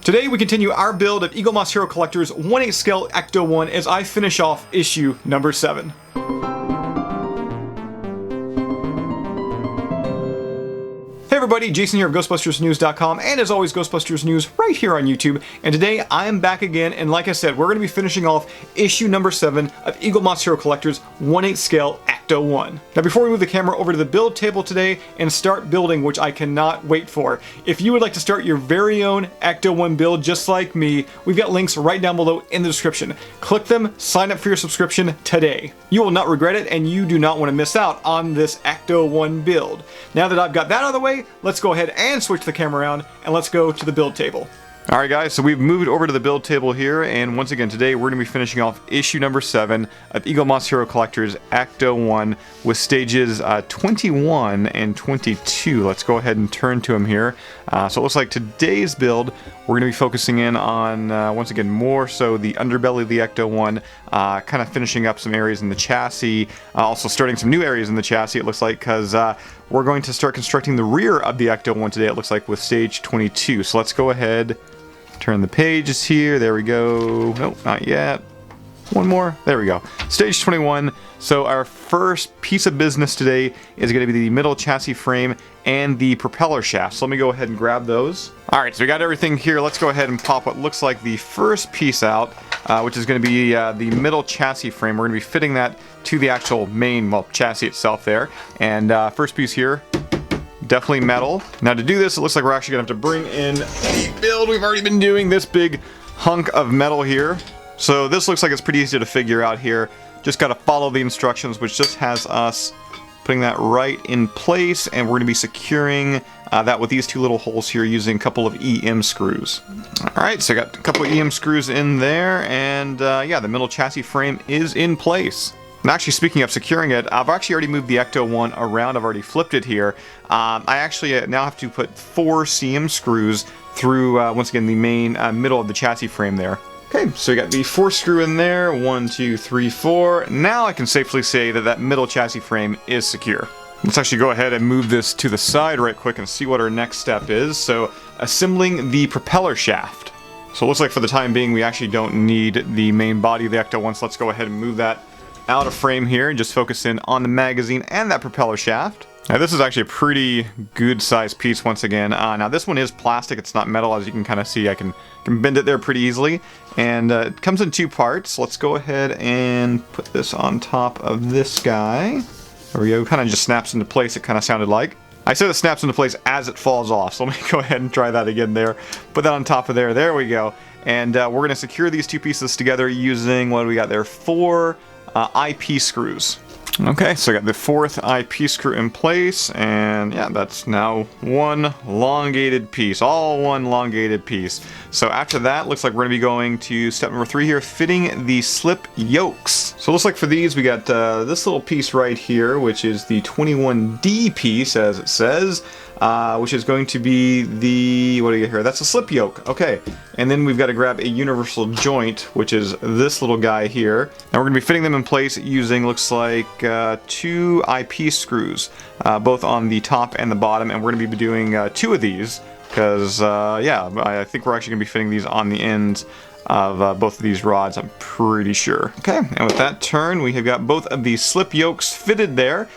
Today we continue our build of Eagle Moss Hero Collector's 1/8 scale Ecto-1 as I finish off issue number 7. Hey everybody, Jason here of GhostbustersNews.com, and as always, Ghostbusters News right here on YouTube. And today I am back again, and like I said, we're going to be finishing off issue number 7 of Eagle Moss Hero Collector's 1/8 scale Ecto-1. Now before we move the camera over to the build table today and start building, which I cannot wait for, if you would like to start your very own Ecto-1 build just like me, we've got links right down below in the description. Click them, sign up for your subscription today. You will not regret it, and you do not want to miss out on this Ecto-1 build. Now that I've got that out of the way, let's go ahead and switch the camera around and let's go to the build table. Alright guys, so we've moved over to the build table here, and once again today we're going to be finishing off issue number 7 of Eagle Moss Hero Collector's Ecto-1 with stages 21 and 22. Let's go ahead and turn to them here. So it looks like today's build we're going to be focusing in on, once again, more so the underbelly of the Ecto-1, kind of finishing up some areas in the chassis, also starting some new areas in the chassis it looks like, because we're going to start constructing the rear of the Ecto-1 today, it looks like, with stage 22. So let's go ahead, turn the pages here, there we go. Nope, not yet. One more, there we go. Stage 21. So our first piece of business today is going to be the middle chassis frame and the propeller shaft. So let me go ahead and grab those. Alright, so we got everything here. Let's go ahead and pop what looks like the first piece out, which is going to be the middle chassis frame. We're going to be fitting that to the actual main, well, chassis itself there. And first piece here, definitely metal. Now to do this, it looks like we're actually going to have to bring in the build we've already been doing, this big hunk of metal here. So this looks like it's pretty easy to figure out here. Just got to follow the instructions, which just has us putting that right in place, and we're going to be securing that with these two little holes here using a couple of EM screws. Alright, so I got a couple of EM screws in there, and yeah, the middle chassis frame is in place. And actually, speaking of securing it, I've actually already moved the Ecto-1 around. I've already flipped it here. I actually now have to put 4 CM screws through, once again, the main middle of the chassis frame there. Okay, so we got the 4 screw in there, 1, 2, 3, 4. Now I can safely say that that middle chassis frame is secure. Let's actually go ahead and move this to the side right quick and see what our next step is. So, assembling the propeller shaft. So it looks like for the time being we actually don't need the main body of the Ecto-1, so let's go ahead and move that out of frame here and just focus in on the magazine and that propeller shaft. Now this is actually a pretty good sized piece once again. Now this one is plastic, it's not metal, as you can kind of see. I can bend it there pretty easily, and it comes in 2 parts. Let's go ahead and put this on top of this guy. There we go, kind of just snaps into place, it kind of sounded like. I said it snaps into place as it falls off, so let me go ahead and try that again there. Put that on top of there, there we go. And we're going to secure these 2 pieces together using, what do we got there, 4 IP screws. Okay, so I got the 4th IP screw in place, and yeah, that's now one elongated piece, all one elongated piece. So after that, looks like we're going to be going to step number 3 here, fitting the slip yokes. So it looks like for these, we got this little piece right here, which is the 21D piece, as it says, which is going to be the, what do you get here? That's a slip yoke, okay. And then we've got to grab a universal joint, which is this little guy here. And we're going to be fitting them in place using, looks like, 2 IP screws, both on the top and the bottom, and we're going to be doing 2 of these, because, yeah, I think we're actually going to be fitting these on the ends of both of these rods, I'm pretty sure. Okay, and with that turn, we have got both of these slip yokes fitted there.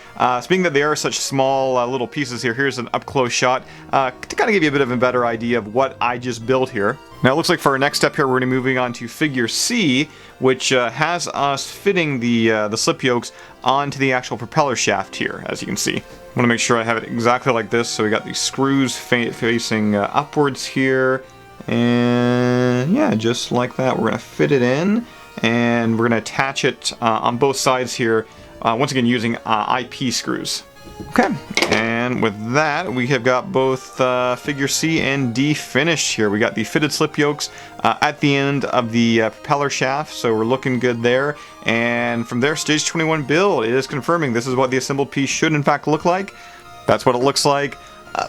Speaking that they are such small little pieces here, here's an up-close shot to kind of give you a bit of a better idea of what I just built here. Now it looks like for our next step here, we're going to be moving on to figure C, which has us fitting the slip yokes onto the actual propeller shaft here, as you can see. I want to make sure I have it exactly like this, so we got these screws facing upwards here. And yeah, just like that, we're going to fit it in, and we're going to attach it on both sides here, once again using IP screws. Okay, and with that, we have got both figure C and D finished here. We got the fitted slip yokes at the end of the propeller shaft, so we're looking good there. And from there, stage 21 build, it is confirming this is what the assembled piece should in fact look like. That's what it looks like.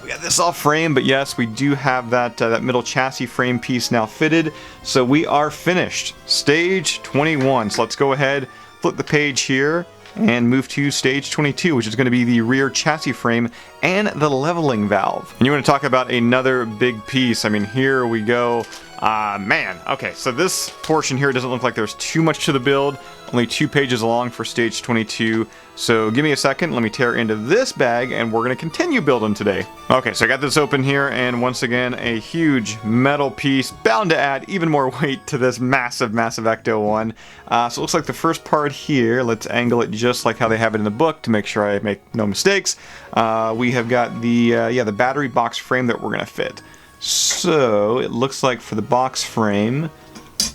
We got this all framed, but yes, we do have that middle chassis frame piece now fitted, so we are finished. Stage 21. So let's go ahead, flip the page here, and move to stage 22, which is going to be the rear chassis frame and the leveling valve. And you want to talk about another big piece. I mean, here we go. Man, okay, so this portion here doesn't look like there's too much to the build, only 2 pages long for stage 22. So give me a second, let me tear into this bag and we're gonna continue building today. Okay, so I got this open here, and once again, a huge metal piece bound to add even more weight to this massive Ecto-1. So it looks like the first part here, let's angle it just like how they have it in the book to make sure I make no mistakes. We have got the battery box frame that we're gonna fit. So it looks like for the box frame,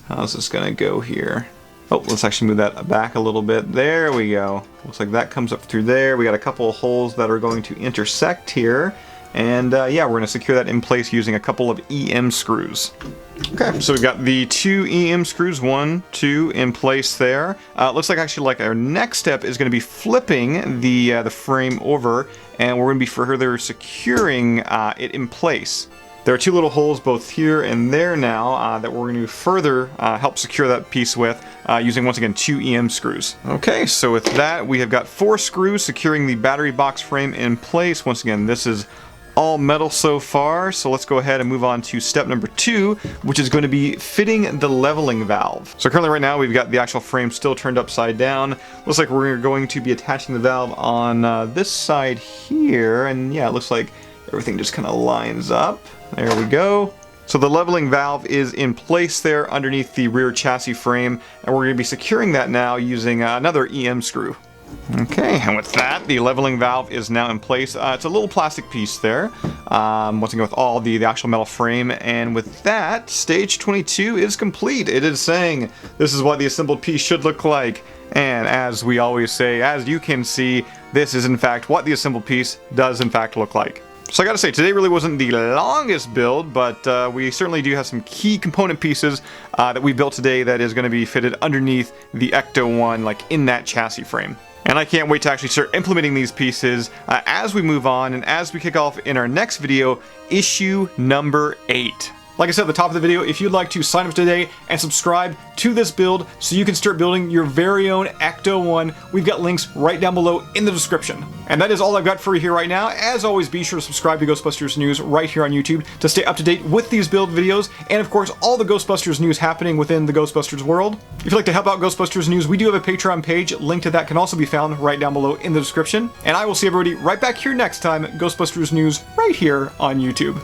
how's this gonna go here? Oh, let's actually move that back a little bit. There we go. Looks like that comes up through there. We got a couple of holes that are going to intersect here. And yeah, we're gonna secure that in place using a couple of EM screws. Okay, so we've got the 2 EM screws, 1, 2 in place there. Looks like actually like our next step is gonna be flipping the frame over, and we're gonna be further securing it in place. There are 2 little holes both here and there now that we're going to further help secure that piece with using, once again, 2 EM screws. Okay, so with that, we have got 4 screws securing the battery box frame in place. Once again, this is all metal so far, so let's go ahead and move on to step number 2, which is going to be fitting the leveling valve. So currently right now we've got the actual frame still turned upside down. Looks like we're going to be attaching the valve on this side here, and yeah, it looks like everything just kind of lines up. There we go. So the leveling valve is in place there underneath the rear chassis frame, and we're going to be securing that now using another EM screw. Okay, and with that, the leveling valve is now in place. It's a little plastic piece there, once again with all the actual metal frame, and with that, stage 22 is complete. It is saying this is what the assembled piece should look like, and as we always say, as you can see, this is in fact what the assembled piece does in fact look like. So I gotta say, today really wasn't the longest build, but we certainly do have some key component pieces that we built today that is going to be fitted underneath the Ecto-1, like in that chassis frame. And I can't wait to actually start implementing these pieces as we move on and as we kick off in our next video, issue number 8. Like I said at the top of the video, if you'd like to sign up today and subscribe to this build so you can start building your very own Ecto-1, we've got links right down below in the description. And that is all I've got for you here right now. As always, be sure to subscribe to Ghostbusters News right here on YouTube to stay up to date with these build videos, and of course, all the Ghostbusters news happening within the Ghostbusters world. If you'd like to help out Ghostbusters News, we do have a Patreon page. Link to that can also be found right down below in the description. And I will see everybody right back here next time, Ghostbusters News right here on YouTube.